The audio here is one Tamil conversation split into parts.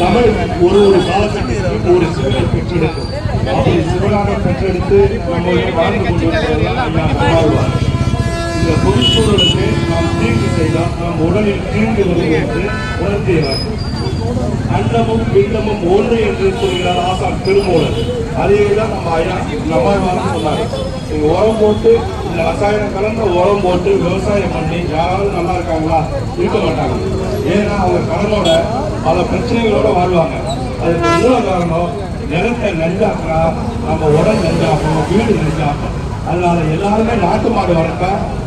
தமிழ் ஒரு காலகட்டத்திற்கு ஒரு சிவனை பெற்றெடுக்கும். அப்படி சிவனாக பெற்றெடுத்து நம்முடைய வாழ்ந்து கொண்டிருக்கிறார். இந்த பொதுச்சூழலுக்கு நாம் தீங்கு செய்தால் நம் உடலில் தீங்கு வரும் என்று உணர்த்தியவர். அண்டமும் பிண்டமும் ஒன்று என்று சொல்கிறார் ஆசான் திருமூலர். அதேதான் நம்ம ஐயா நம்மாழ்வார் சொன்னார். நீங்க உரம் போட்டு இந்த ரசாயனம் கலந்த உரம் போட்டு விவசாயம் பண்ணி யாராவது நல்லா இருக்காங்களா? இருக்க மாட்டாங்க. ஏன்னா அவங்க கடனோட பல பிரச்சனைகளோட வாழ்வாங்க. அதுக்கு மூல காரணம் நிலத்தை நெஞ்சாக்கா, நம்ம உடல் நெஞ்சாக்கணும், வீடு நெஞ்சாக்கணும். அதனால எல்லாருமே நாட்டு மாடு வளர்க்க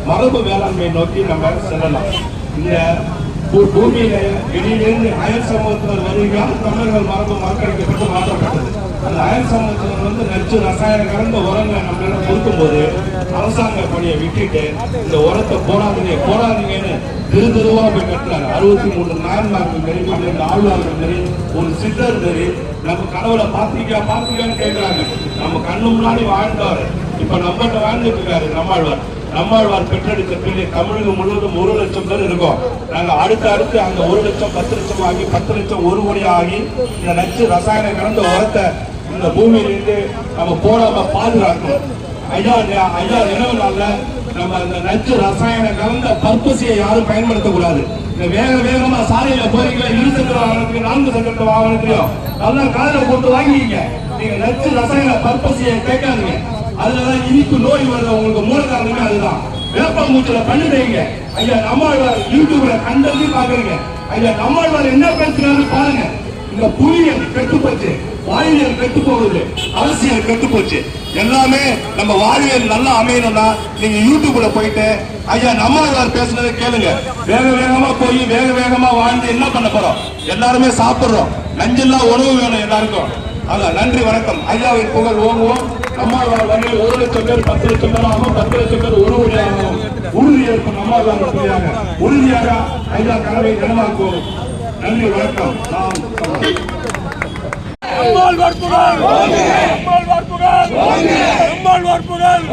மரபு வேளாண்மை நோக்கி நம்ம செல்லலாம். இந்த பூமியில வெளியிலிருந்து அயல் சமூகத்தினர் வருகிறால் தமிழர்கள் மரபு மறக்கடிக்கப்பட்டு மாற்றப்பட்டது. அந்த அயல் சமூகத்தினர் நச்சு ரசாயன கலந்த உரங்களை நம்மளால கொடுக்கும் போது அரசாங்க பணியை விட்டுட்டு இந்த உரத்தை போடாதீங்கன்னு திருவா போய் கட்டுறாரு. 63 நாயன்மார்கள் மாரி, 12 ஆழ்வார்கள் மாரி, ஒரு சித்தர் மாரி நம்ம கடவுளை பாத்திருக்கான்னு கேட்கிறாங்க. நம்ம கண்ணு முன்னாடி வாழ்ந்தாரு, இப்ப நம்மகிட்ட வாழ்ந்துட்டு இருக்காரு நம்மாழ்வார். நம்மாழ்வார் பெற்றெடுத்த பிள்ளை தமிழகம் முழுவதும் 1 லட்சம் பேர் இருக்கோம். நாங்க அடுத்து அந்த 1 லட்சம் 10 லட்சம் ஆகி 10 லட்சம் 1 கோடி ஆகி இந்த நச்சு ரசாயன கலந்த உரத்தை இந்த பூமியிலிருந்து நம்ம போடாம பாதுகாக்கணும். ஐயா நினைவு நாள்ல நம்ம இந்த நச்சு ரசாயன கலந்த பர்பஸியை யாரும் பயன்படுத்தக்கூடாது. இந்த வேகமா சாலையில போறீங்களா, 2 சக்கர வாகனத்துக்கு 4 சக்கர வாகனத்திலையும் நல்லா காதல போட்டு வாங்கிங்க. நீங்க நச்சு ரசாயன பர்பஸியை கேட்காதீங்க. அதுலதான் இனிப்பு நோய் வர்ற உங்களுக்கு மூல காரணமே அதுதான். வேப்பமூச்சில பண்ணுறீங்க. ஐயா நம்மாழ்வார் யூடியூப்ல கண்டது பாக்குறீங்க. ஐயா நம்மாழ்வார் என்ன பேசுறாரு பாருங்க. இந்த புலியல் கெட்டு போச்சு, வாழ்வியல் கெட்டு போகுது, அரசியல் கெட்டு போச்சு. எல்லாமே நம்ம வாழ்வியல் நல்லா அமையணும்னா நீங்க யூடியூப்ல போயிட்டு ஐயா நம்மாழ்வார் பேசுனதை கேளுங்க. வேகமா போய் வேகமா வாழ்ந்து என்ன பண்ண போறோம்? எல்லாருமே சாப்பிடுறோம். நஞ்செல்லாம் உணவு வேணும் எல்லாருக்கும். அதான். நன்றி, வணக்கம். ஐயாவின் புகழ் ஓங்குவோம். நம்மாழ்வார் வரையில் 1 லட்சம் பேர் 10 லட்சம் பேர் ஆகும், 10 லட்சம் பேர் 1 கோடி ஆகும். உறுதி ஏற்பும் நம்மாழ்வார் உறுதியாக ஐயா கனவை நினைவாக்குவோம். நன்றி, வணக்கம். நம்மாழ்வார் புகழ், நம்மாழ்வார் புகழ், நம்மாழ்வார் புகழ்.